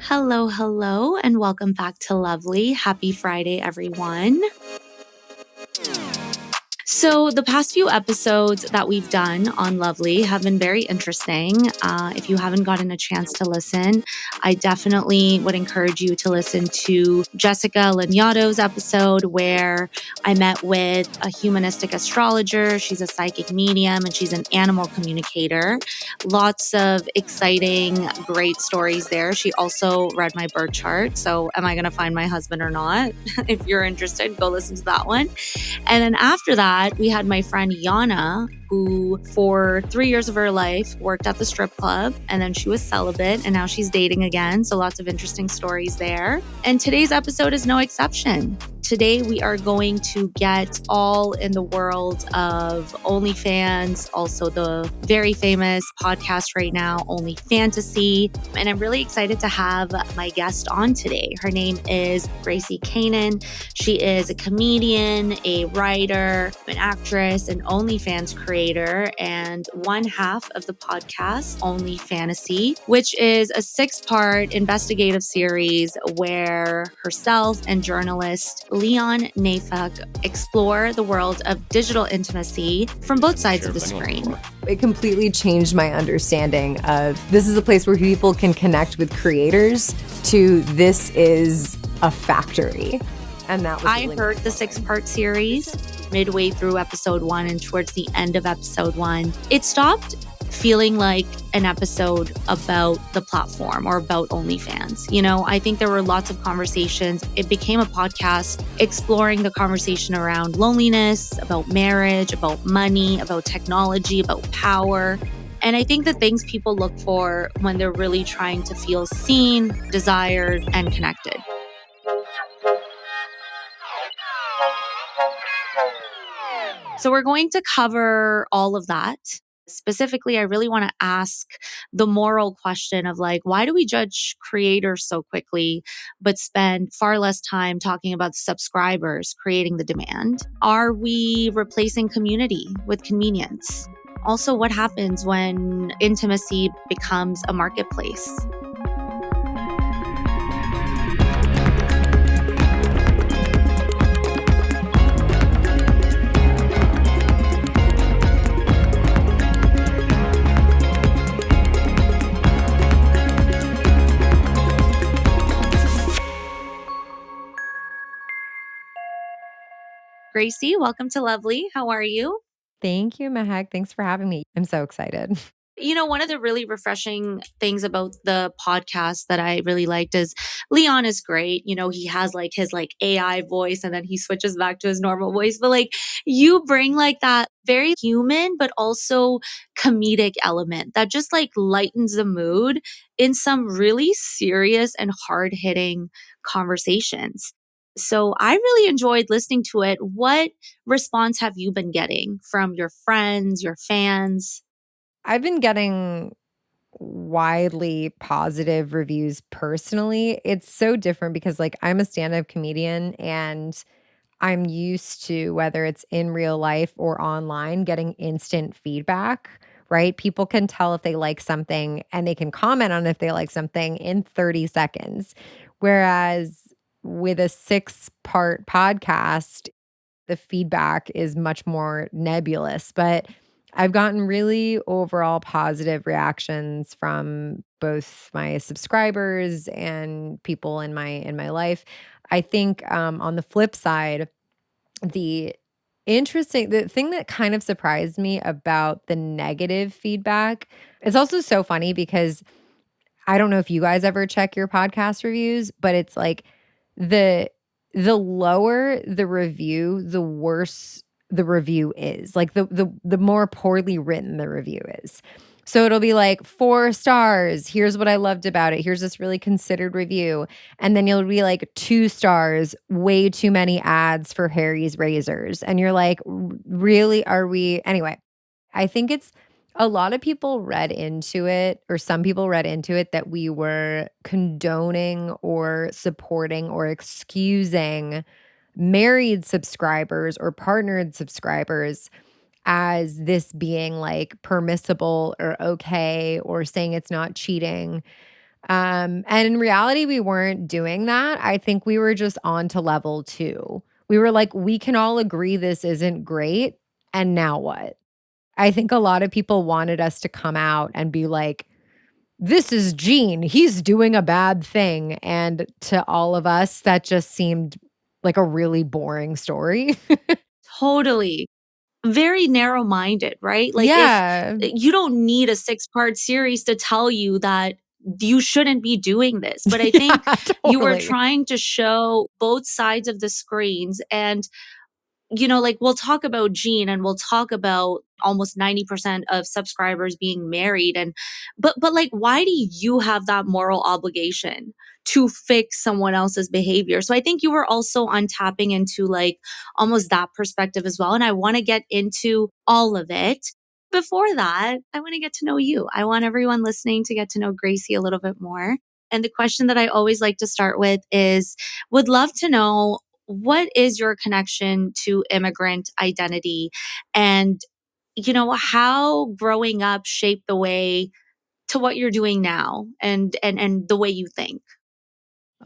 Hello, hello, and welcome back to Lovely. Happy Friday, everyone. So the past few episodes that we've done on Lovely have been very interesting. If you haven't gotten a chance to listen, I definitely would encourage you to listen to Jessica Lanyato's episode where I met with a humanistic astrologer. She's a psychic medium and she's an animal communicator. Lots of exciting, great stories there. She also read my birth chart. So am I going to find my husband or not? If you're interested, go listen to that one. And then after that, we had my friend Yana, who for 3 years of her life worked at the strip club, and then she was celibate, and now she's dating again. So lots of interesting stories there. And today's episode is no exception. Today, we are going to get all in the world of OnlyFans, also the very famous podcast right now, OnlyFantasy. And I'm really excited to have my guest on today. Her name is Gracie Canaan. She is a comedian, a writer, an actress, an OnlyFans creator, and one half of the podcast, OnlyFantasy, which is a 6-part investigative series where herself and journalist Leon Neyfakh explore the world of digital intimacy from both sides of the screen. It completely changed my understanding of this is a place where people can connect with creators to this is a factory. And that was I heard the 6-part series midway through episode 1 and towards the end of episode 1. It stopped feeling like an episode about the platform or about OnlyFans. You know, I think there were lots of conversations. It became a podcast exploring the conversation around loneliness, about marriage, about money, about technology, about power. And I think the things people look for when they're really trying to feel seen, desired, and connected. So we're going to cover all of that. Specifically, I really want to ask the moral question of why do we judge creators so quickly, but spend far less time talking about the subscribers creating the demand? Are we replacing community with convenience? Also, what happens when intimacy becomes a marketplace? Gracie, welcome to Lovely. How are you? Thank you, Mehak. Thanks for having me. I'm so excited. You know, one of the really refreshing things about the podcast that I really liked is Leon is great. You know, he has his AI voice and then he switches back to his normal voice. But you bring that very human, but also comedic element that just lightens the mood in some really serious and hard hitting conversations. So I really enjoyed listening to it. What response have you been getting from your friends, your fans? I've been getting widely positive reviews personally. It's so different because I'm a stand-up comedian and I'm used to, whether it's in real life or online, getting instant feedback, right? People can tell if they like something and they can comment on if they like something in 30 seconds. Whereas with a 6-part podcast, the feedback is much more nebulous. But I've gotten really overall positive reactions from both my subscribers and people in my life. I think on the flip side, the the thing that kind of surprised me about the negative feedback is also so funny because I don't know if you guys ever check your podcast reviews, but it's the the lower the review, the worse the review is. The more poorly written the review is. So it'll be 4 stars. Here's what I loved about it. Here's this really considered review. And then you'll be 2 stars, way too many ads for Harry's razors. And you're like, really? Are we? Anyway, I think it's a lot of people read into it, or some people read into it, that we were condoning or supporting or excusing married subscribers or partnered subscribers as this being permissible or okay, or saying it's not cheating. And in reality, we weren't doing that. I think we were just on to level 2. We were like, "We can all agree this isn't great, and now what?" I think a lot of people wanted us to come out and be like, "This is Gene, he's doing a bad thing," and to all of us, that just seemed like a really boring story. Totally. Very narrow-minded, right? Like, if Yeah. you don't need a six-part series to tell you that you shouldn't be doing this, but I think Yeah, you were totally. trying to show both sides of the screens. And like, we'll talk about Gene and we'll talk about almost 90% of subscribers being married. And but like, why do you have that moral obligation to fix someone else's behavior? So I think you were also untapping into like almost that perspective as well. And I want to get into all of it. Before that, I want to get to know you. I want everyone listening to get to know Gracie a little bit more. And the question that I always like to start with is, would love to know, what is your connection to immigrant identity, and how growing up shaped the way to what you're doing now, and the way you think?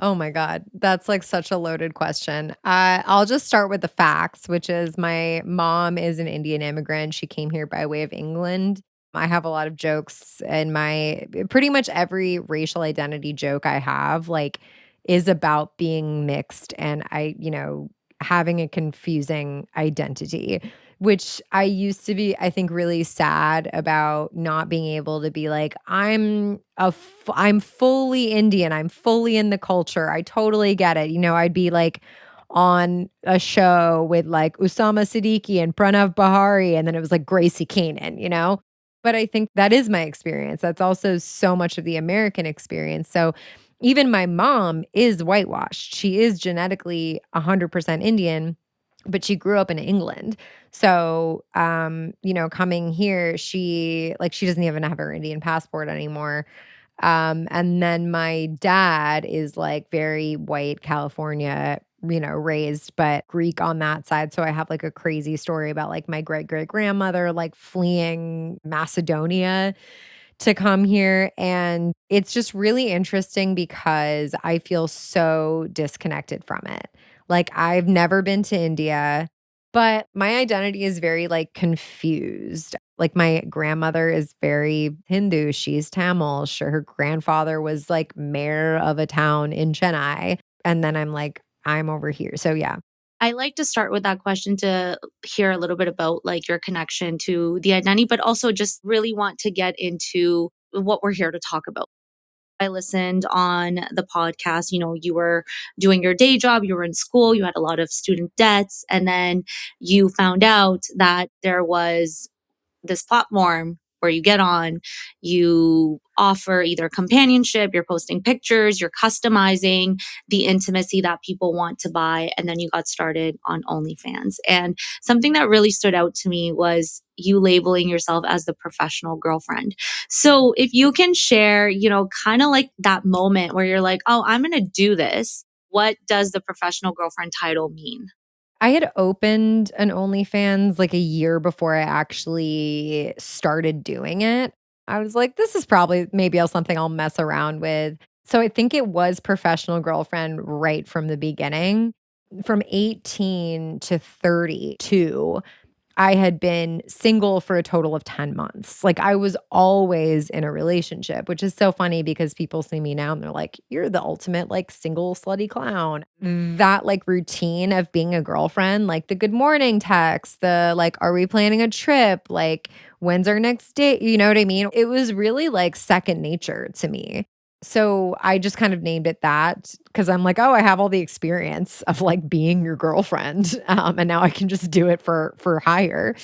Oh my god, that's, like, such a loaded question. I'll just start with the facts, which is my mom is an Indian immigrant. She came here by way of England. I have a lot of jokes, and my pretty much every racial identity joke I have, like, is about being mixed and having a confusing identity, which I used to be, I think, really sad about not being able to be like, I'm fully Indian, I'm fully in the culture, I totally get it. I'd be like on a show with like Usama Siddiqui and Pranav Bahari, and then it was like Gracie Canaan. But I think that is my experience. That's also so much of the American experience. So even my mom is whitewashed. She is genetically 100% Indian, but she grew up in England. So, coming here, she doesn't even have her Indian passport anymore. And then my dad is like very white California, raised, but Greek on that side. So I have like a crazy story about like my great great grandmother like fleeing Macedonia to come here. And it's just really interesting because I feel so disconnected from it. Like, I've never been to India, but my identity is very like confused. Like, my grandmother is very Hindu. She's Tamil. Sure, her grandfather was like mayor of a town in Chennai. And then I'm like, I'm over here. So, yeah. I like to start with that question to hear a little bit about like your connection to the identity, but also just really want to get into what we're here to talk about. I listened on the podcast. You were doing your day job, you were in school, you had a lot of student debts, and then you found out that there was this platform where you get on, you offer either companionship, you're posting pictures, you're customizing the intimacy that people want to buy. And then you got started on OnlyFans. And something that really stood out to me was you labeling yourself as the professional girlfriend. So if you can share, kind of like that moment where you're like, oh, I'm going to do this. What does the professional girlfriend title mean? I had opened an OnlyFans like a year before I actually started doing it. I was like, this is probably maybe something I'll mess around with. So I think it was professional girlfriend right from the beginning. From 18 to 32, I had been single for a total of 10 months. Like, I was always in a relationship, which is so funny because people see me now and they're like, "You're the ultimate, like, single slutty clown." That, like, routine of being a girlfriend, like, the good morning text, the, like, "Are we planning a trip?" Like, "When's our next date?" You know what I mean? It was really, like, second nature to me. So I just kind of named it that because I'm like, "Oh, I have all the experience of, like, being your girlfriend, and now I can just do it for hire."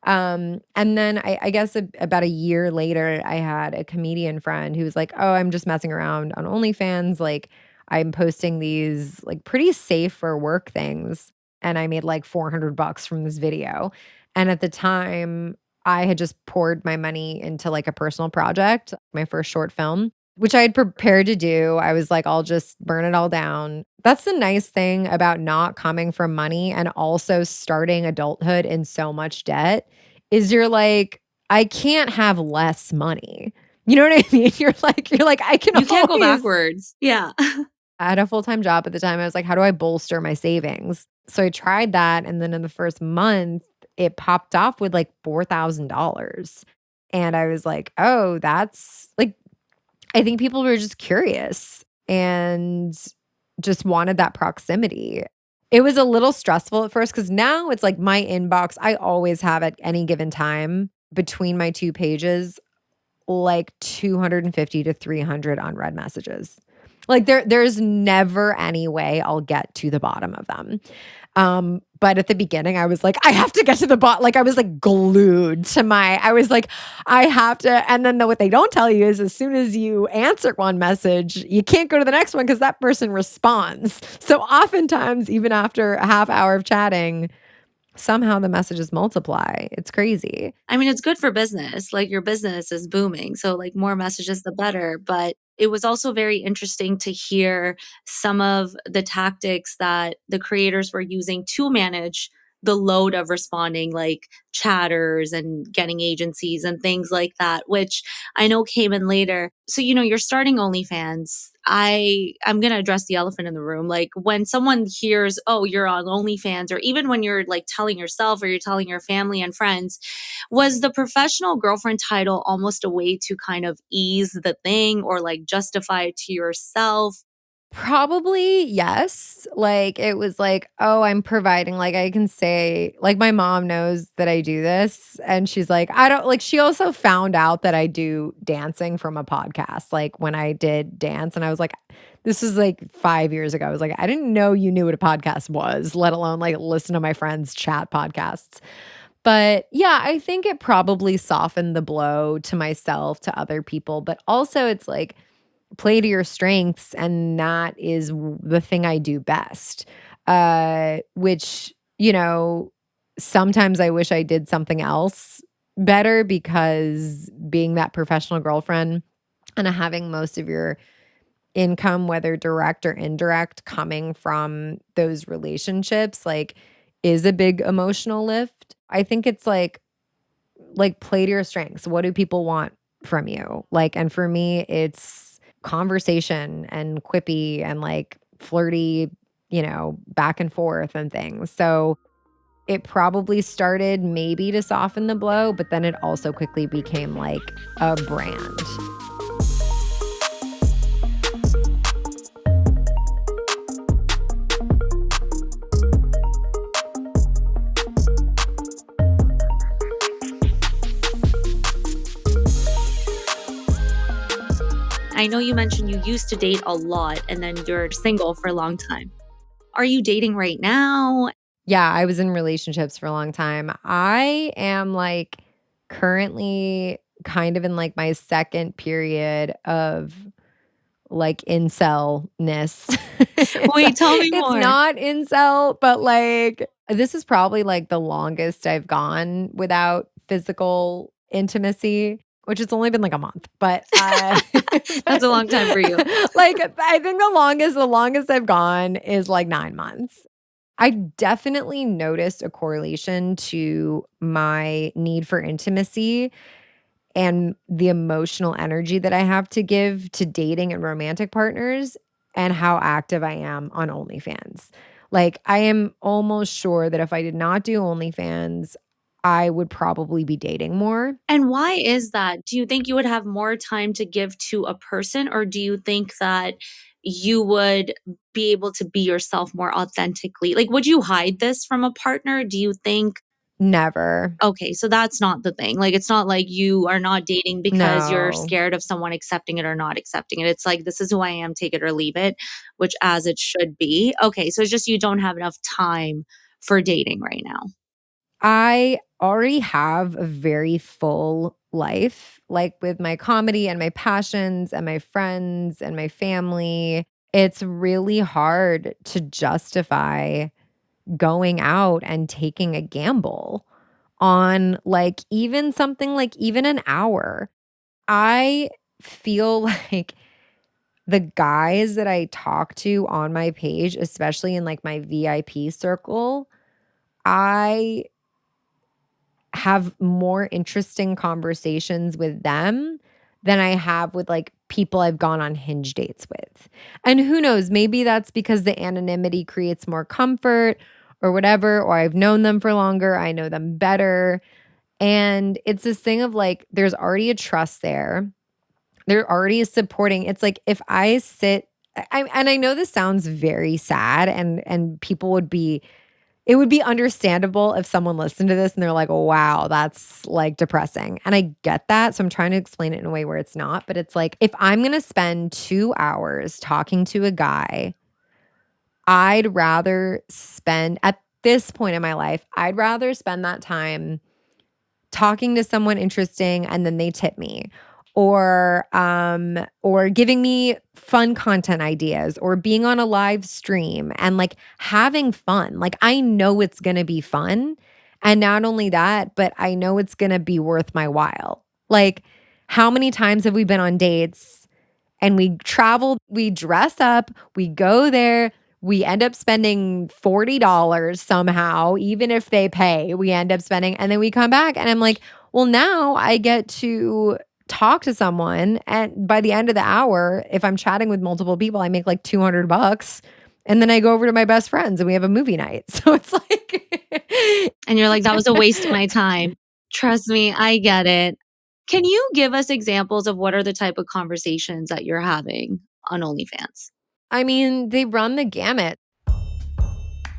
And then I guess about a year later, I had a comedian friend who was like, "Oh, I'm just messing around on OnlyFans, like, I'm posting these, like, pretty safe for work things, and I made, like, $400 from this video." And at the time, I had just poured my money into, like, a personal project, my first short film, which I had prepared to do. I was like, "I'll just burn it all down." That's the nice thing about not coming from money and also starting adulthood in so much debt is you're like, "I can't have less money." You know what I mean? You're like, I can You can't go always backwards. Yeah. I had a full-time job at the time. I was like, "How do I bolster my savings?" So I tried that, and then in the first month, it popped off with, like, $4,000. And I was like, "Oh, that's" like, I think people were just curious and just wanted that proximity. It was a little stressful at first because now it's like my inbox, I always have at any given time between my 2 pages like 250 to 300 unread messages. Like there's never any way I'll get to the bottom of them. But at the beginning I was like, I have to get to the bottom. Like I was like glued to I was like, I have to. And then what they don't tell you is as soon as you answer one message, you can't go to the next one because that person responds. So oftentimes, even after a half hour of chatting, somehow the messages multiply. It's crazy. I mean, it's good for business. Like your business is booming. So, like, more messages, the better. But it was also very interesting to hear some of the tactics that the creators were using to manage the load of responding, like chatters and getting agencies and things like that, which I know came in later. So, you're starting OnlyFans. I'm going to address the elephant in the room. Like when someone hears, oh, you're on OnlyFans, or even when you're like telling yourself or you're telling your family and friends, was the professional girlfriend title almost a way to kind of ease the thing or like justify it to yourself? Probably, yes. Like, it was like, "Oh, I'm providing," like, I can say like, my mom knows that I do this, and she's like, "I don't," like, she also found out that I do dancing from a podcast, like, when I did dance, and I was like this was, like, 5 years ago. I was like, "I didn't know you knew what a podcast was, let alone, like, listen to my friends chat podcasts." But, yeah, I think it probably softened the blow to myself, to other people, but also it's like play to your strengths, and that is the thing I do best. Which, sometimes I wish I did something else better because being that professional girlfriend and having most of your income, whether direct or indirect, coming from those relationships, like, is a big emotional lift. I think it's like play to your strengths. What do people want from you? Like, and for me, it's conversation and quippy and like flirty, back and forth and things. So it probably started maybe to soften the blow, but then it also quickly became like a brand. I know you mentioned you used to date a lot and then you're single for a long time. Are you dating right now? Yeah, I was in relationships for a long time. I am like currently kind of in like my second period of like incel-ness. It's Wait, tell me it's more. not incel, but, like, this is probably, like, the longest I've gone without physical intimacy, which has only been, like, a month, but, That's a long time for you. like, I think the longest I've gone is, like, 9 months. I definitely noticed a correlation to my need for intimacy and the emotional energy that I have to give to dating and romantic partners and how active I am on OnlyFans. Like, I am almost sure that if I did not do OnlyFans, I would probably be dating more. And why is that? Do you think you would have more time to give to a person, or do you think that you would be able to be yourself more authentically? Like, would you hide this from a partner? Do you think Never. okay, so that's not the thing. Like, it's not like you are not dating because you're No. scared of someone accepting it or not accepting it. It's like, this is who I am, take it or leave it, which as it should be. Okay, so it's just you don't have enough time for dating right now. I already have a very full life, like with my comedy and my passions and my friends and my family. It's really hard to justify going out and taking a gamble on like even something like even an hour. I feel like the guys that I talk to on my page, especially in like my VIP circle, I have more interesting conversations with them than I have with like people I've gone on Hinge dates with. And who knows, maybe that's because the anonymity creates more comfort or whatever, or I've known them for longer, I know them better. And it's this thing of like, there's already a trust there. They're already supporting. It's like if I sit, and I know this sounds very sad, and people would be, it would be understandable if someone listened to this and they're like, wow, that's like depressing. And I get that. So I'm trying to explain it in a way where it's not. But it's like, if I'm going to spend 2 hours talking to a guy, I'd rather spend, at this point in my life, I'd rather spend that time talking to someone interesting and then they tip me, or giving me fun content ideas, or being on a live stream and like having fun. Like I know it's going to be fun, and not only that, but I know it's going to be worth my while. Like how many times have we been on dates and we travel, we dress up, we go there, we end up spending $40 somehow, even if they pay, we end up spending, and then we come back and I'm like, well, now I get to talk to someone. And by the end of the hour, if I'm chatting with multiple people, I make like $200. And then I go over to my best friends and we have a movie night. So it's like, And you're like, that was a waste of my time. Trust me, I get it. Can you give us examples of what are the type of conversations that you're having on OnlyFans? I mean, they run the gamut.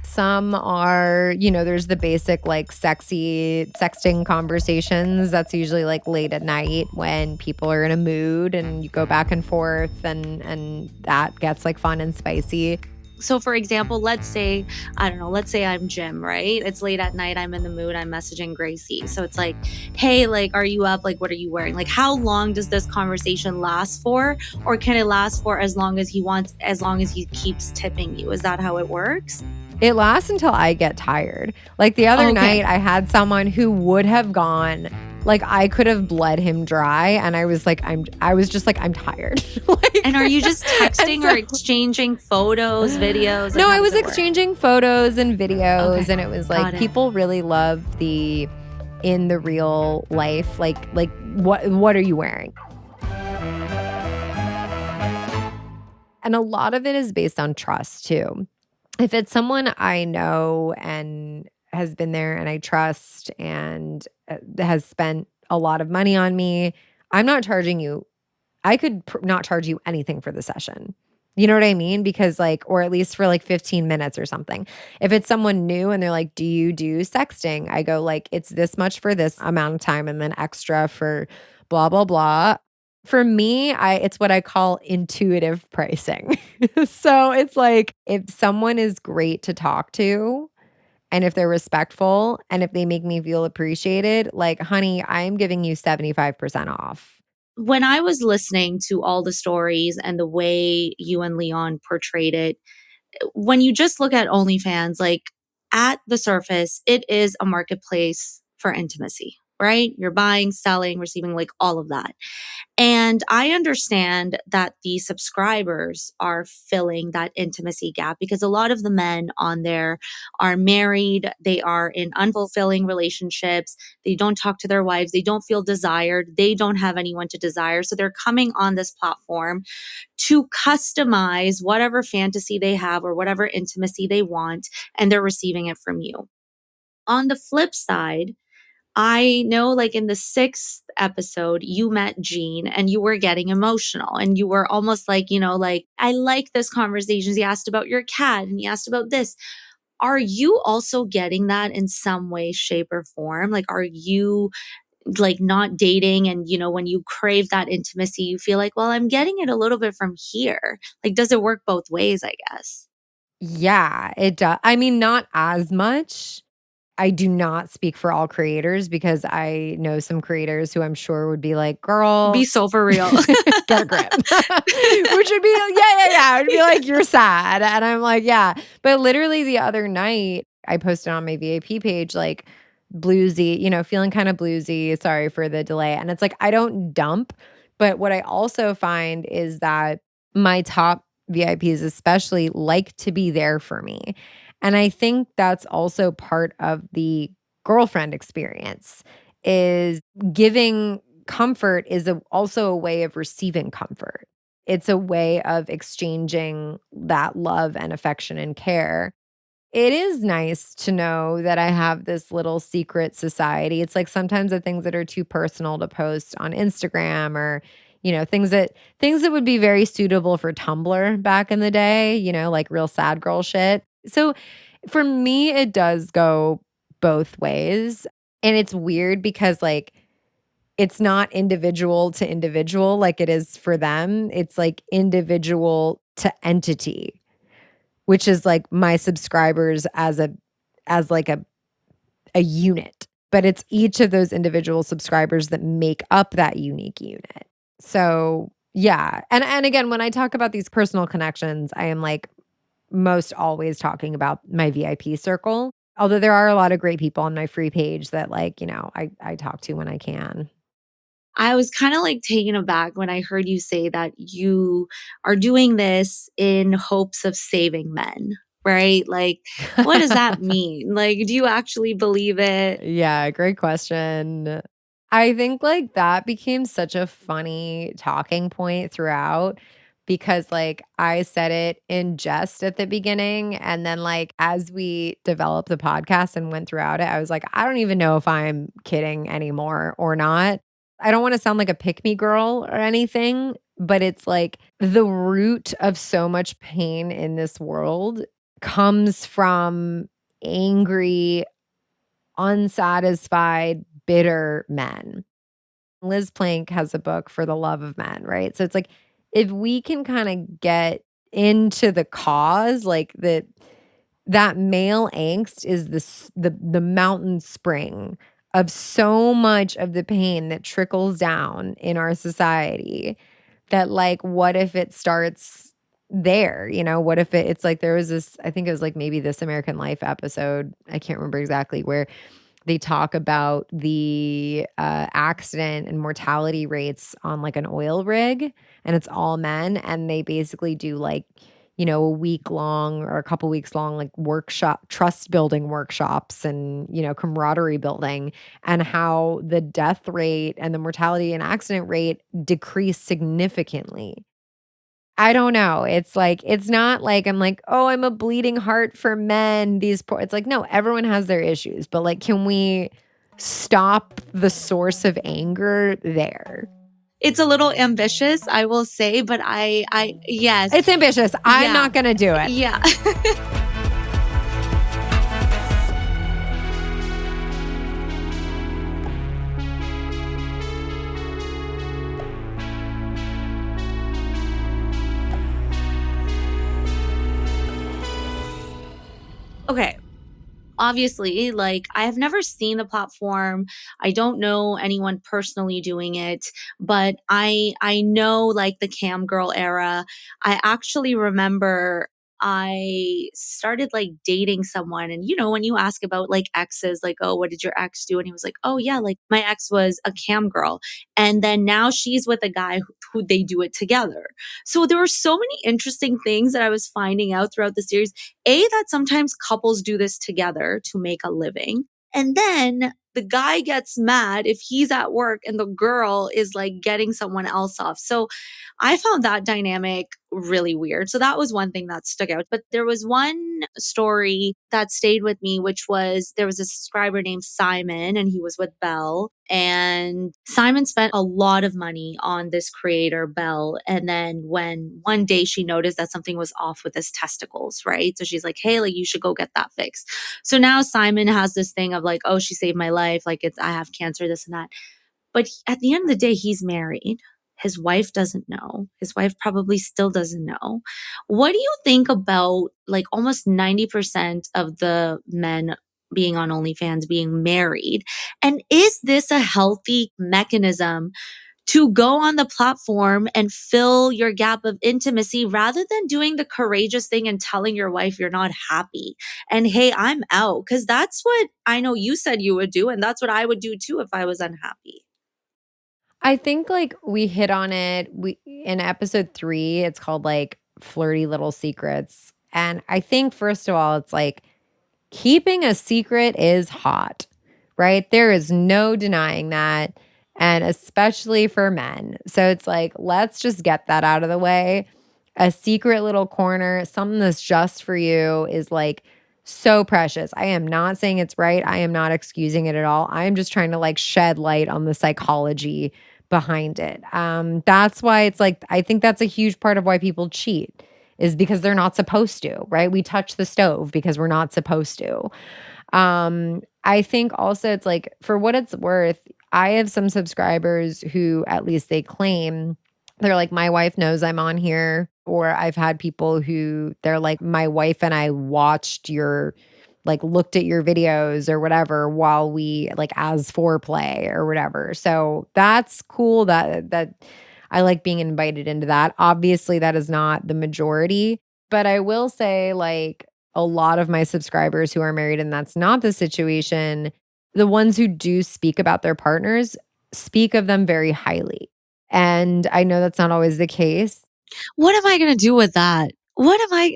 Some are, there's the basic like sexy sexting conversations. That's usually like late at night when people are in a mood and you go back and forth, and that gets like fun and spicy. So for example, let's say I'm Jim, right? It's late at night. I'm in the mood. I'm messaging Gracie. So it's like, hey, like, are you up? Like, what are you wearing? Like, how long does this conversation last for? Or can it last for as long as he wants, as long as he keeps tipping you? Is that how it works? It lasts until I get tired. Like the other night, I had someone who would have gone, like I could have bled him dry, and I was just like, I'm tired. Like, and are you just texting or exchanging photos, videos? No, I was exchanging photos and videos, and it was like people really love the in the real life, like what are you wearing? And a lot of it is based on trust too. If it's someone I know and has been there and I trust and has spent a lot of money on me, I'm not charging you. I could not charge you anything for the session. You know what I mean? Because like, or at least for like 15 minutes or something. If it's someone new and they're like, do you do sexting? I go like, it's this much for this amount of time and then extra for blah, blah, blah. For me, it's what I call intuitive pricing. So it's like if someone is great to talk to and if they're respectful and if they make me feel appreciated, like, honey, I'm giving you 75% off. When I was listening to all the stories and the way you and Leon portrayed it, when you just look at OnlyFans, like at the surface, it is a marketplace for intimacy, right? You're buying, selling, receiving, like all of that. And I understand that the subscribers are filling that intimacy gap because a lot of the men on there are married. They are in unfulfilling relationships. They don't talk to their wives. They don't feel desired. They don't have anyone to desire. So they're coming on this platform to customize whatever fantasy they have or whatever intimacy they want, and they're receiving it from you. On the flip side, I know like in the 6th episode, you met Gene and you were getting emotional and you were almost like, like, I like this conversation. He asked about your cat and he asked about this. Are you also getting that in some way, shape, or form? Like, are you like not dating and, when you crave that intimacy, you feel like, well, I'm getting it a little bit from here. Like, does it work both ways, I guess? Yeah, it does. I mean, not as much. I do not speak for all creators because I know some creators who I'm sure would be like, girl, Be so for real. get a grip. Which would be, yeah. It would be like, you're sad. And I'm like, yeah. But literally the other night, I posted on my VIP page, like bluesy, feeling kind of bluesy. Sorry for the delay. And it's like, I don't dump. But what I also find is that my top VIPs especially like to be there for me. And I think that's also part of the girlfriend experience is giving comfort is also a way of receiving comfort. It's a way of exchanging that love and affection and care. It is nice to know that I have this little secret society. It's like sometimes the things that are too personal to post on Instagram or, things that would be very suitable for Tumblr back in the day, like real sad girl shit. So for me, it does go both ways. And it's weird because it's not individual to individual like it is for them. It's like individual to entity, which is like my subscribers as like a unit. But it's each of those individual subscribers that make up that unique unit. So yeah. And again, when I talk about these personal connections, I am like most always talking about my VIP circle. Although there are a lot of great people on my free page that I talk to when I can. I was kind of like taken aback when I heard you say that you are doing this in hopes of saving men, right? Like, what does that mean? Like, do you actually believe it? Yeah, great question. I think that became such a funny talking point throughout because I said it in jest at the beginning and then as we developed the podcast and went throughout it, I was like, I don't even know if I'm kidding anymore or not. I don't want to sound like a pick me girl or anything, but it's like the root of so much pain in this world comes from angry, unsatisfied, bitter men. Liz Plank has a book for the love of men, right? So it's like if we can kind of get into the cause, that male angst is the mountain spring of so much of the pain that trickles down in our society that what if it starts there? What if it's like there was this, I think it was like maybe This American Life episode, I can't remember exactly, where they talk about the accident and mortality rates on an oil rig, and it's all men. And they basically do a week long or a couple weeks long, workshop, trust building workshops and, camaraderie building, and how the death rate and the mortality and accident rate decrease significantly. I don't know. It's not like I'm like, "Oh, I'm a bleeding heart for men." It's like, no, everyone has their issues, but can we stop the source of anger there? It's a little ambitious, I will say, but yes, It's ambitious. I'm yeah, not going to do it. yeah. Okay. Obviously, I have never seen the platform. I don't know anyone personally doing it, but I know the cam girl era. I actually remember I started dating someone, and when you ask about exes, oh, what did your ex do? And he was like, oh yeah, my ex was a cam girl, and then now she's with a guy who they do it together. So there were so many interesting things that I was finding out throughout the series. That sometimes couples do this together to make a living. And then the guy gets mad if he's at work and the girl is getting someone else off. So I found that dynamic really weird. So that was one thing that stuck out. But there was one story that stayed with me, which was there was a subscriber named Simon and he was with Belle. And Simon spent a lot of money on this creator, Belle. And then when one day she noticed that something was off with his testicles, right? So she's like, hey, you should go get that fixed. So now Simon has this thing of oh, she saved my life. I have cancer, this and that. But at the end of the day, he's married. His wife doesn't know. His wife probably still doesn't know. What do you think about almost 90% of the men being on OnlyFans being married? And is this a healthy mechanism to go on the platform and fill your gap of intimacy rather than doing the courageous thing and telling your wife you're not happy and hey, I'm out? Because that's what I know you said you would do. And that's what I would do too if I was unhappy. I think we hit on it. We in episode 3, it's called Flirty Little Secrets. And I think first of all, it's keeping a secret is hot, right? There is no denying that. and especially for men. So it's like, let's just get that out of the way. A secret little corner, something that's just for you is like so precious. I am not saying it's right. I am not excusing it at all. I am just trying to like shed light on the psychology behind it. That's why it's like, I think that's a huge part of why people cheat is because they're not supposed to, right? We touch the stove because we're not supposed to. I think also it's like for what it's worth, I have some subscribers who at least they claim they're like, my wife knows I'm on here. Or I've had people who they're like, my wife and I watched your, like, looked at your videos or whatever while we, like, as foreplay or whatever. So that's cool that I like being invited into that. Obviously, that is not the majority. But I will say, like, a lot of my subscribers who are married and that's not the situation, the ones who do speak about their partners speak of them very highly. And I know that's not always the case. What am I gonna do with that? What am I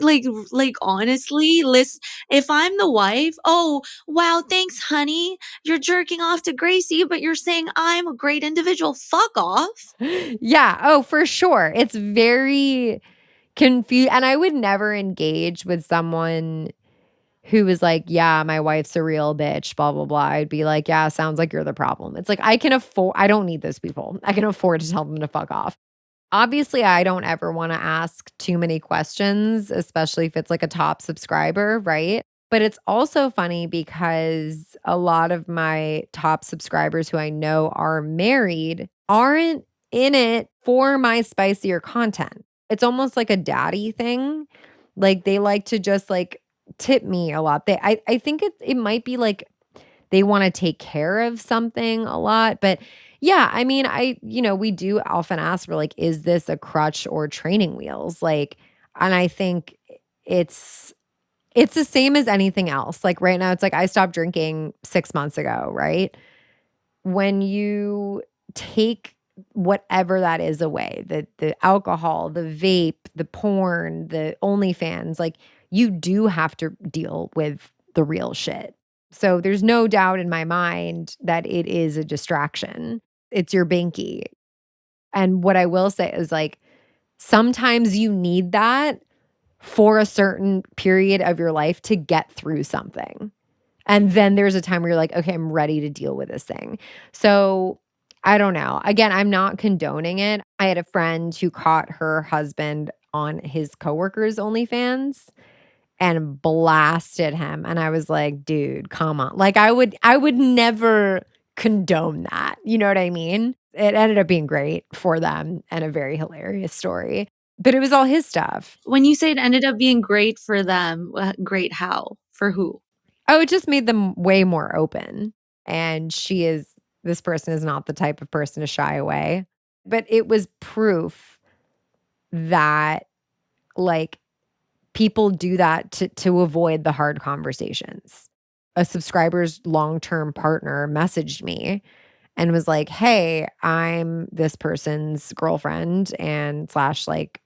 honestly, listen, if I'm the wife, oh, wow, thanks, honey. You're jerking off to Gracie, but you're saying I'm a great individual. Fuck off. Yeah, oh, for sure. It's very confused. And I would never engage with someone who was like, "Yeah, my wife's a real bitch, blah, blah, blah." I'd be like, "Yeah, sounds like you're the problem." It's like, I don't need those people. I can afford to tell them to fuck off. Obviously, I don't ever wanna ask too many questions, especially if it's like a top subscriber, right? But it's also funny because a lot of my top subscribers who I know are married aren't in it for my spicier content. It's almost like a daddy thing. Like, they like to just, like, tip me a lot. I think it might be like they wanna take care of something a lot, but yeah, I mean, we do often ask for like, is this a crutch or training wheels? Like, and I think it's it's the same as anything else. Like right now, it's like I stopped drinking 6 months ago, right? When you take whatever that is away, the alcohol, the vape, the porn, the OnlyFans, like you do have to deal with the real shit. So there's no doubt in my mind that it is a distraction. It's your binky. And what I will say is like sometimes you need that for a certain period of your life to get through something. And then there's a time where you're like, "Okay, I'm ready to deal with this thing." So, I don't know. Again, I'm not condoning it. I had a friend who caught her husband on his coworker's OnlyFans and blasted him, and I was like, "Dude, come on." Like, I would never condone that, you know what I mean? It ended up being great for them and a very hilarious story, but it was all his stuff. When you say it ended up being great for them, great how? For who? Oh, it just made them way more open, and this person is not the type of person to shy away, but it was proof that, like, people do that to avoid the hard conversations. A subscriber's long-term partner messaged me and was like, "Hey, I'm this person's girlfriend and slash, like,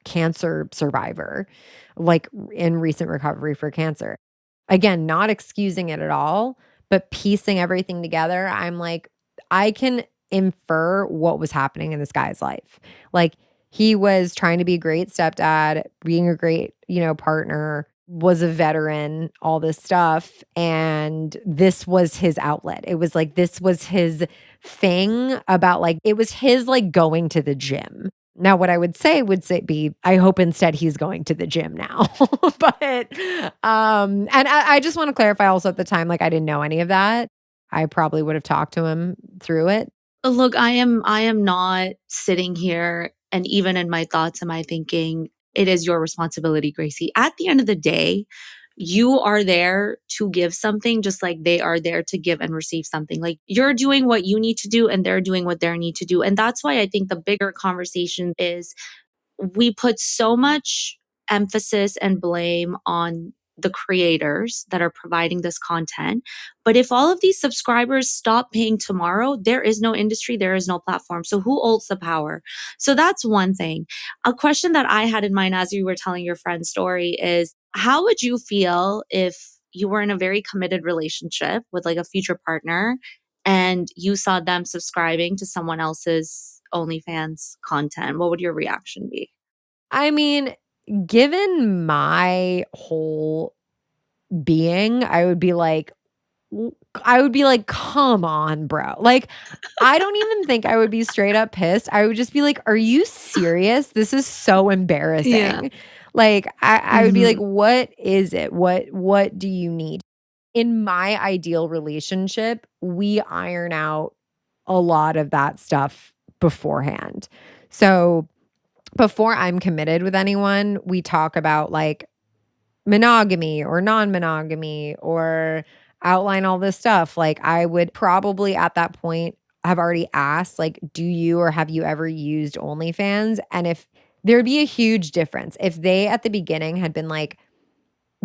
cancer survivor, like, in recent recovery for cancer." Again, not excusing it at all, but piecing everything together, I'm like, I can infer what was happening in this guy's life. Like, he was trying to be a great stepdad, being a great, partner, was a veteran, all this stuff, and this was his outlet. It was like this was his thing about, like it was his, like, going to the gym. Now, what I would say be, I hope instead he's going to the gym now. But, and I just wanna clarify also at the time, like, I didn't know any of that. I probably would have talked to him through it. Look, I am not sitting here and even in my thoughts am I thinking it is your responsibility, Gracie. At the end of the day, you are there to give something just like they are there to give and receive something. Like you're doing what you need to do and they're doing what they need to do. And that's why I think the bigger conversation is we put so much emphasis and blame on the creators that are providing this content. But if all of these subscribers stop paying tomorrow, there is no industry, there is no platform. So who holds the power? So that's one thing. A question that I had in mind as you were telling your friend's story is how would you feel if you were in a very committed relationship with like a future partner and you saw them subscribing to someone else's OnlyFans content, what would your reaction be? I mean, given my whole being, I would be like, "Come on, bro." Like, I don't even think I would be straight up pissed. I would just be like, "Are you serious? This is so Yeah. embarrassing." Like, I would be like, Mhm. "What is it? What do you need?" In my ideal relationship, we iron out a lot of that stuff beforehand. So, before I'm committed with anyone, we talk about, like, monogamy or non-monogamy or outline all this stuff. Like, I would probably at that point have already asked, like, "Do you or have you ever used OnlyFans?" And if there'd be a huge difference. If they at the beginning had been like,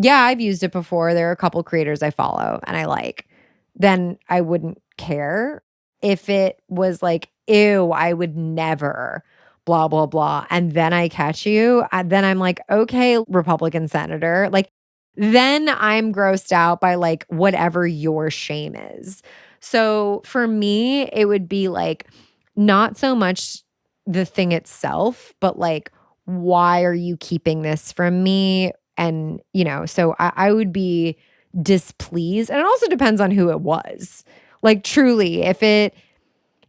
"Yeah, I've used it before. There are a couple creators I follow and I like," then I wouldn't care. If it was like, "Ew, I would never, blah, blah, blah," and then I catch you, then I'm like, "Okay, Republican senator." Like, then I'm grossed out by, like, whatever your shame is. So, for me, it would be, like, not so much the thing itself, but, like, "Why are you keeping this from me?" And, so I would be displeased, and it also depends on who it was. Like, truly,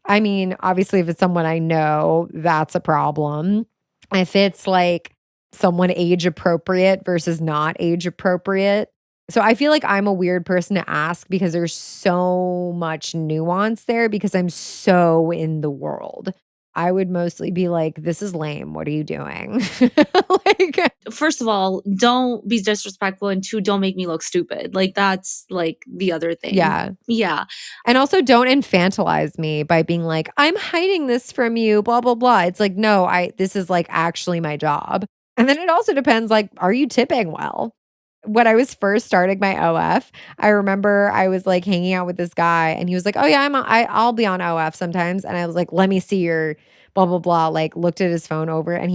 I mean, obviously, if it's someone I know, that's a problem. If it's, like, someone age appropriate versus not age appropriate. So I feel like I'm a weird person to ask because there's so much nuance there because I'm so in the world. I would mostly be like, "This is lame. What are you doing?" Like, First of all, don't be disrespectful, and 2, don't make me look stupid. Like, that's, like, the other thing. yeah. Yeah. And also don't infantilize me by being like, "I'm hiding this from you, blah, blah, blah." It's like, "No, this is, like, actually my job." And then it also depends, like, are you tipping well? When I was first starting my OF, I remember I was, like, hanging out with this guy, and he was like, "Oh, yeah, I'll be on OF sometimes." And I was like, "Let me see your blah, blah, blah," like, looked at his phone over, and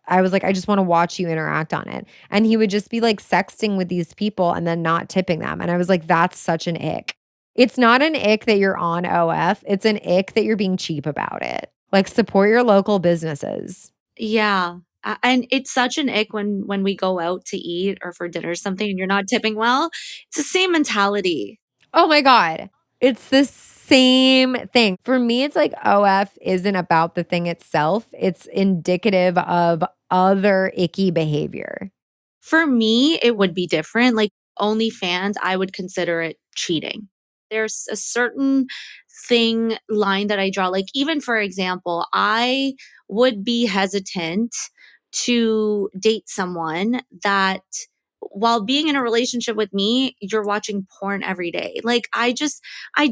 I was like, "I just wanna watch you interact on it." And he would just be, like, sexting with these people and then not tipping them, and I was like, "That's such an ick." It's not an ick that you're on OF, it's an ick that you're being cheap about it. Like, support your local businesses. Yeah. And it's such an ick when we go out to eat or for dinner or something and you're not tipping well. It's the same mentality. Oh my god. It's the same thing. For me, it's like OF isn't about the thing itself, it's indicative of other icky behavior. For me, it would be different. Like OnlyFans, I would consider it cheating. There's a certain line that I draw. Like, even for example, I would be hesitant to date someone that while being in a relationship with me, you're watching porn every day. Like, I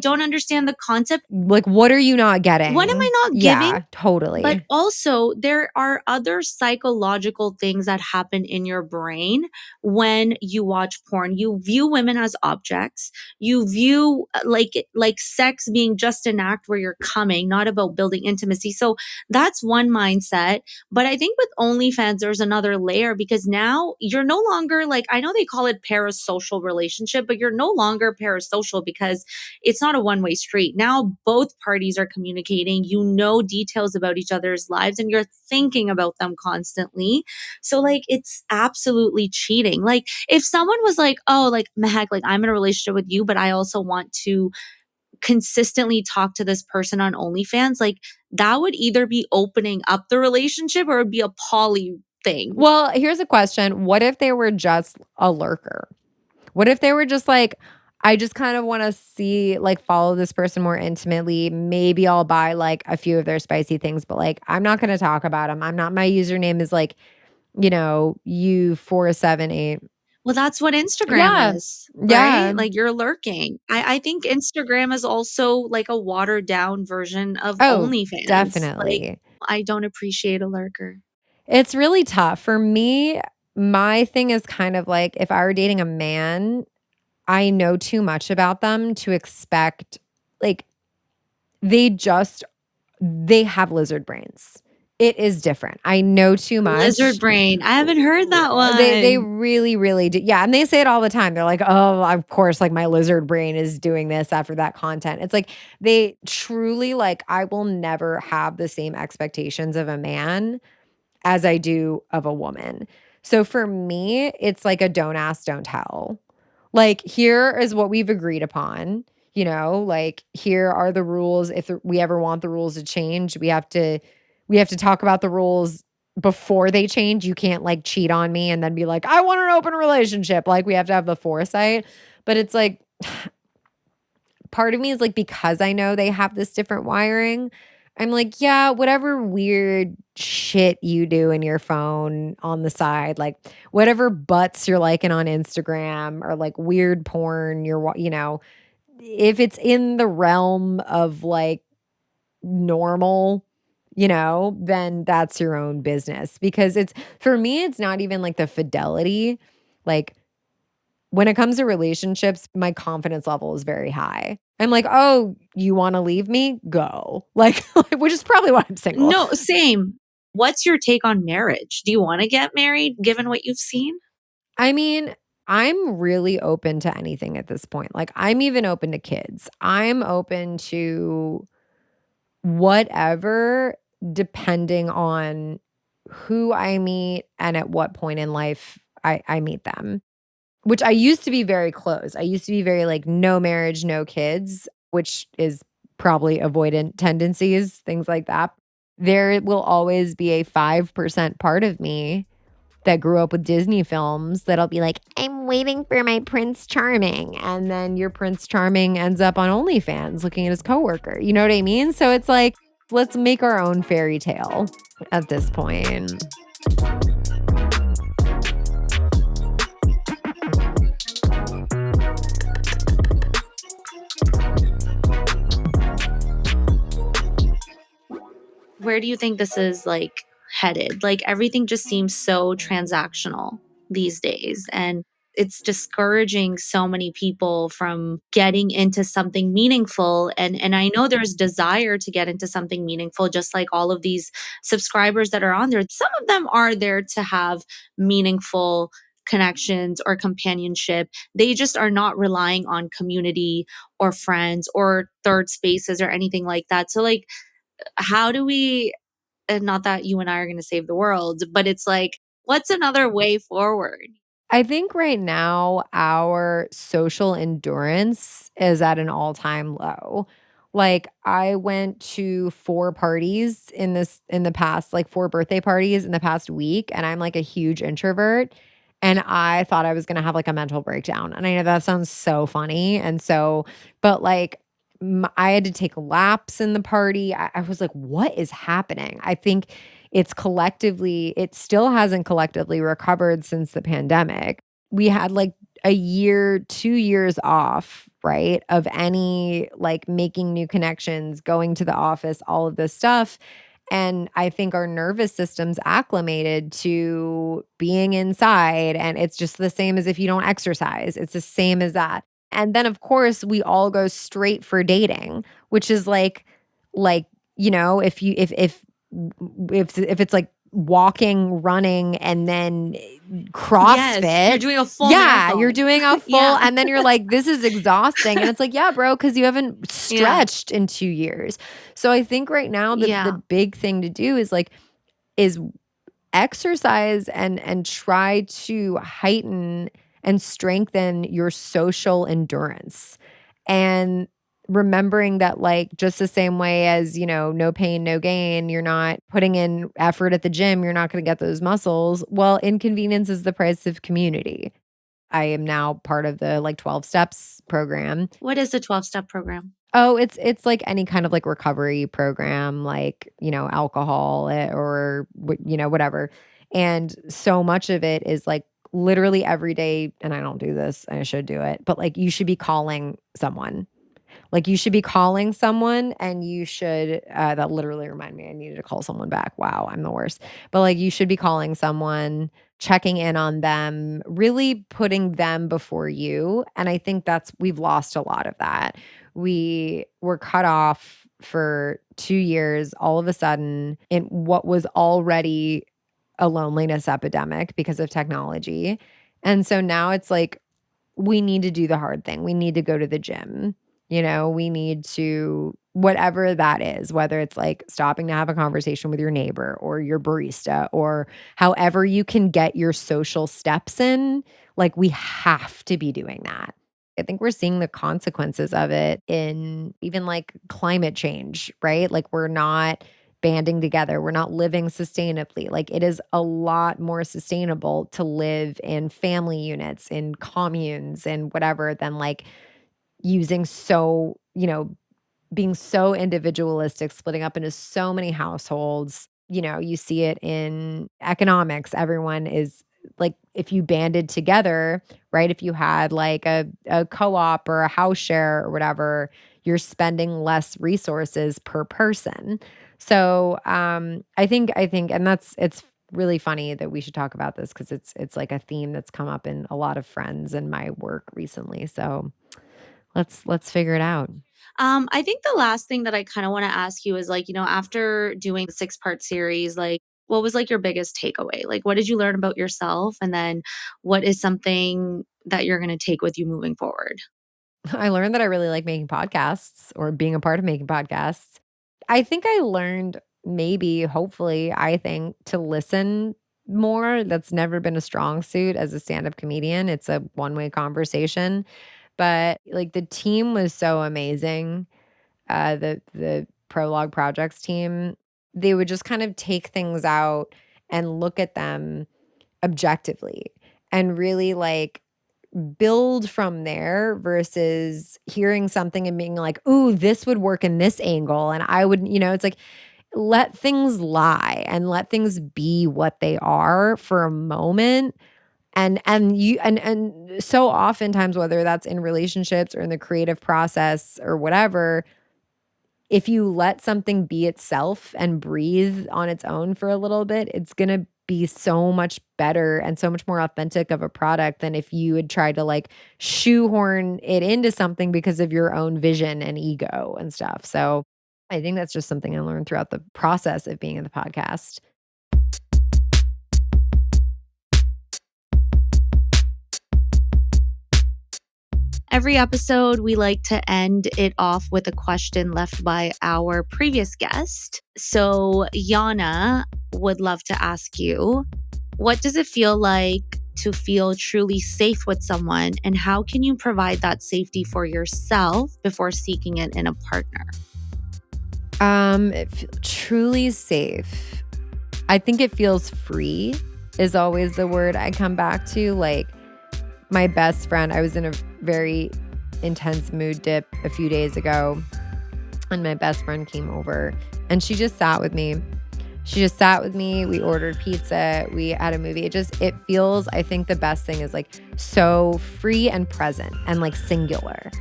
don't understand the concept. Like, what are you not What am I getting? not giving? Yeah, But totally. also, there are other psychological things that happen in your brain when you watch porn. You view women as objects. You view like sex being just an act where you're coming, not about building intimacy. So that's one mindset. But I think with OnlyFans, there's another layer because now you're no longer like, I know they call it parasocial relationship, but you're no longer parasocial because it's not a one-way street. Now both parties are communicating, you know details about each other's lives and you're thinking about them constantly. So like it's absolutely cheating. Like if someone was like, "Oh, like Mehak, like I'm in a relationship with you, but I also want to consistently talk to this person on OnlyFans," like that would either be opening up the relationship or it would be a poly thing. Well, here's a question. What if they were just a lurker? What if they were just like, I just kind of want to see, like, follow this person more intimately. Maybe I'll buy like a few of their spicy things, but like, I'm not going to talk about them. I'm not, my username is like, U478. Well, that's what Instagram Yeah. is, Yeah. right? Like you're lurking. I think Instagram is also like a watered down version of Oh, OnlyFans. Like definitely. I don't appreciate a lurker. It's really tough. For me, my thing is kind of like if I were dating a man, I know too much about them to expect, like, they just they have lizard brains. It is different. I know too much. Lizard brain. I haven't heard that They one. really, really do. Yeah, and they say it all the time. They're like, "Oh, of course, like my lizard brain is doing this after that content." It's like they truly like I will never have the same expectations of a man as I do of a woman. So for me, it's like a don't ask, don't tell. Like, here is what we've agreed upon. Like here are the rules. If we ever want the rules to change, we have to talk about the rules before they change. You can't like cheat on me and then be like, I want an open relationship. Like we have to have the foresight. But it's like part of me is like, because I know they have this different wiring, I'm like, yeah, whatever weird shit you do in your phone on the side, like whatever butts you're liking on Instagram or like weird porn, if it's in the realm of like normal, then that's your own business. Because for me, it's not even like the fidelity. Like, when it comes to relationships, my confidence level is very high. I'm like, "Oh, you wanna leave me? Go." Like, which is probably why I'm single. No, same. What's your take on marriage? Do you want to get married given what you've seen? I mean, I'm really open to anything at this point. Like, I'm even open to kids. I'm open to whatever, depending on who I meet and at what point in life I meet them. Which I used to be very close. I used to be very like, no marriage, no kids, which is probably avoidant tendencies, things like that. There will always be a 5% part of me that grew up with Disney films that'll be like, I'm waiting for my Prince Charming. And then your Prince Charming ends up on OnlyFans looking at his coworker. You know what I mean? So it's like, let's make our own fairy tale at this point. Where do you think this is like headed? Like everything just seems so transactional these days. And it's discouraging so many people from getting into something meaningful. And I know there's desire to get into something meaningful, just like all of these subscribers that are on there. Some of them are there to have meaningful connections or companionship. They just are not relying on community or friends or third spaces or anything like that. So like how do we, and not that you and I are going to save the world, but it's like, what's another way forward? I think right now our social endurance is at an all-time low. Like I went to 4 parties in the past, like 4 birthday parties in the past week, and I'm like a huge introvert, and I thought I was gonna have like a mental breakdown. And I know that sounds so funny, but like I had to take laps in the party. I was like, what is happening? I think it still hasn't collectively recovered since the pandemic. We had like a year, 2 years off, right, of any like making new connections, going to the office, all of this stuff. And I think our nervous system's acclimated to being inside. And it's just the same as if you don't exercise. It's the same as that. And then of course we all go straight for dating, which is like, if you if it's like walking, running, and then Yes, you're CrossFit. doing a full Yeah, you're marathon. doing a full, Yeah. and then you're like, this is exhausting. And it's like, yeah, bro, because you haven't Yeah. stretched in 2 years. So I think right now the Yeah. big thing to do is exercise and try to heighten and strengthen your social endurance. And remembering that, like, just the same way as, no pain, no gain, you're not putting in effort at the gym, you're not going to get those muscles. Well, inconvenience is the price of community. I am now part of the like 12 steps program. What is the 12-step program? Oh, it's like any kind of like recovery program, like, alcohol, or whatever. And so much of it is like literally every day, and I don't do this, I should do it, but like you should be calling someone. Like you should be calling someone, and you should that literally reminded me I needed to call someone back. Wow, I'm the worst. But like you should be calling someone, checking in on them, really putting them before you. And I think we've lost a lot of that. We were cut off for 2 years all of a sudden in what was already a loneliness epidemic because of technology. And so now it's like, we need to do the hard thing. We need to go to the gym. We need to, whatever that is, whether it's like stopping to have a conversation with your neighbor or your barista or however you can get your social steps in, like we have to be doing that. I think we're seeing the consequences of it in even like climate change, right? Like we're not banding together. We're not living sustainably. Like it is a lot more sustainable to live in family units, in communes, and whatever than like using being so individualistic, splitting up into so many households. You see it in economics. Everyone is like, if you banded together, right? If you had like a co-op or a house share or whatever, you're spending less resources per person. So I think, and it's really funny that we should talk about this because it's like a theme that's come up in a lot of friends and my work recently. So let's figure it out. I think the last thing that I kind of want to ask you is like, after doing the 6-part series, like what was like your biggest takeaway? Like what did you learn about yourself? And then what is something that you're going to take with you moving forward? I learned that I really like making podcasts or being a part of making podcasts. I think I learned maybe, hopefully, I think to listen more. That's never been a strong suit as a stand-up comedian. It's a one-way conversation. But like the team was so amazing. The Prologue Projects team, they would just kind of take things out and look at them objectively and really like build from there versus hearing something and being like, "Ooh, this would work in this angle." And I would, it's like let things lie and let things be what they are for a moment. And so oftentimes, whether that's in relationships or in the creative process or whatever, if you let something be itself and breathe on its own for a little bit, it's going to be so much better and so much more authentic of a product than if you had tried to like shoehorn it into something because of your own vision and ego and stuff. So I think that's just something I learned throughout the process of being in the podcast. Every episode, we like to end it off with a question left by our previous guest. So, Yana would love to ask you, what does it feel like to feel truly safe with someone, and how can you provide that safety for yourself before seeking it in a partner? Truly safe. I think it feels free is always the word I come back to. Like, my best friend, I was in a very intense mood dip a few days ago, and my best friend came over and she just sat with me. We ordered pizza. We had a movie. It feels, I think the best thing is like so free and present and like singular.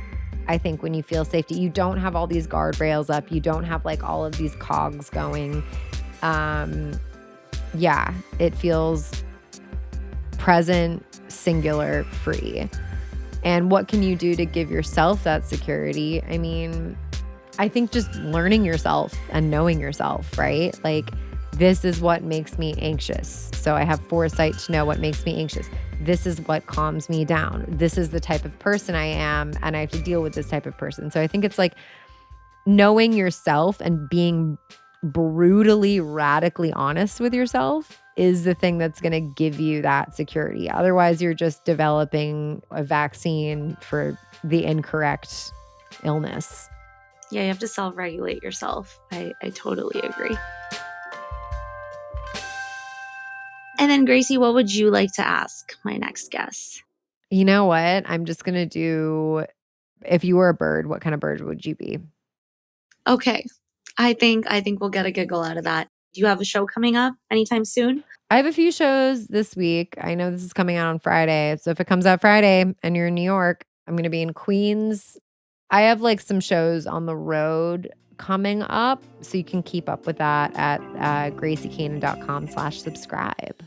I think when you feel safety, you don't have all these guardrails up. You don't have like all of these cogs going. Yeah, it feels present, singular, free. And what can you do to give yourself that security? I mean, I think just learning yourself and knowing yourself, right? Like, this is what makes me anxious. So I have foresight to know what makes me anxious. This is what calms me down. This is the type of person I am, and I have to deal with this type of person. So I think it's like knowing yourself and being brutally, radically honest with yourself is the thing that's going to give you that security. Otherwise, you're just developing a vaccine for the incorrect illness. Yeah, you have to self-regulate yourself. I totally agree. And then, Gracie, what would you like to ask my next guest? You know what? I'm just going to do, if you were a bird, what kind of bird would you be? Okay. I think we'll get a giggle out of that. Do you have a show coming up anytime soon? I have a few shows this week. I know this is coming out on Friday. So if it comes out Friday and you're in New York, I'm going to be in Queens. I have like some shows on the road coming up. So you can keep up with that at graciecanaan.com/subscribe.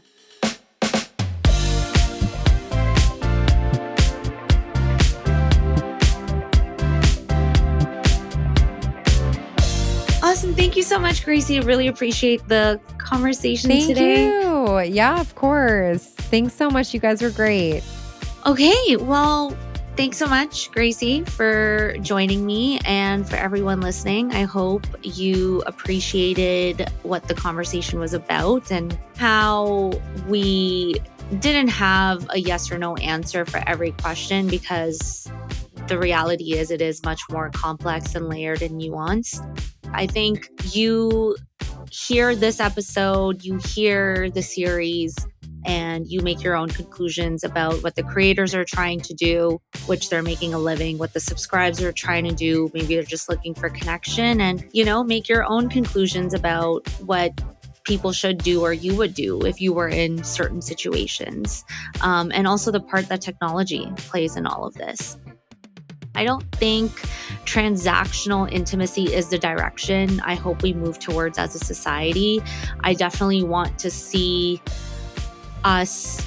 Thank you so much, Gracie. I really appreciate the conversation Thank today. you. Yeah, of course. Thanks so much. You guys were great. Okay, well, thanks so much, Gracie, for joining me, and for everyone listening. I hope you appreciated what the conversation was about and how we didn't have a yes or no answer for every question, because the reality is it is much more complex and layered and nuanced. I think you hear this episode, you hear the series, and you make your own conclusions about what the creators are trying to do, which they're making a living, what the subscribers are trying to do. Maybe they're just looking for connection, and, make your own conclusions about what people should do or you would do if you were in certain situations. And also the part that technology plays in all of this. I don't think transactional intimacy is the direction I hope we move towards as a society. I definitely want to see us,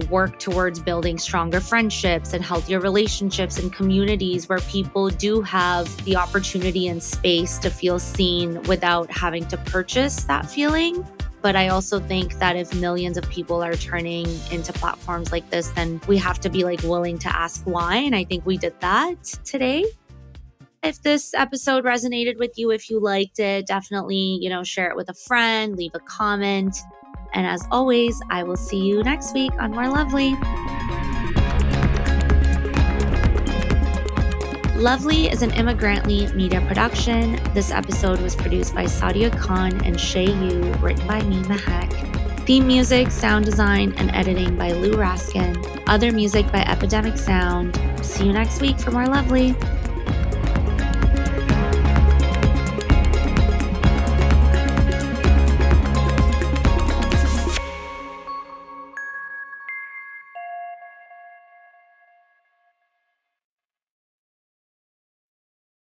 work towards building stronger friendships and healthier relationships and communities where people do have the opportunity and space to feel seen without having to purchase that feeling. But I also think that if millions of people are turning into platforms like this, then we have to be willing to ask why. And I think we did that today. If this episode resonated with you, if you liked it, definitely, share it with a friend, leave a comment. And as always, I will see you next week on More Lovely. Lovely is an Immigrantly media production. This episode was produced by Sadia Khan and Shay Yu, written by me, Mehak. Theme music, sound design, and editing by Lou Raskin. Other music by Epidemic Sound. See you next week for More Lovely.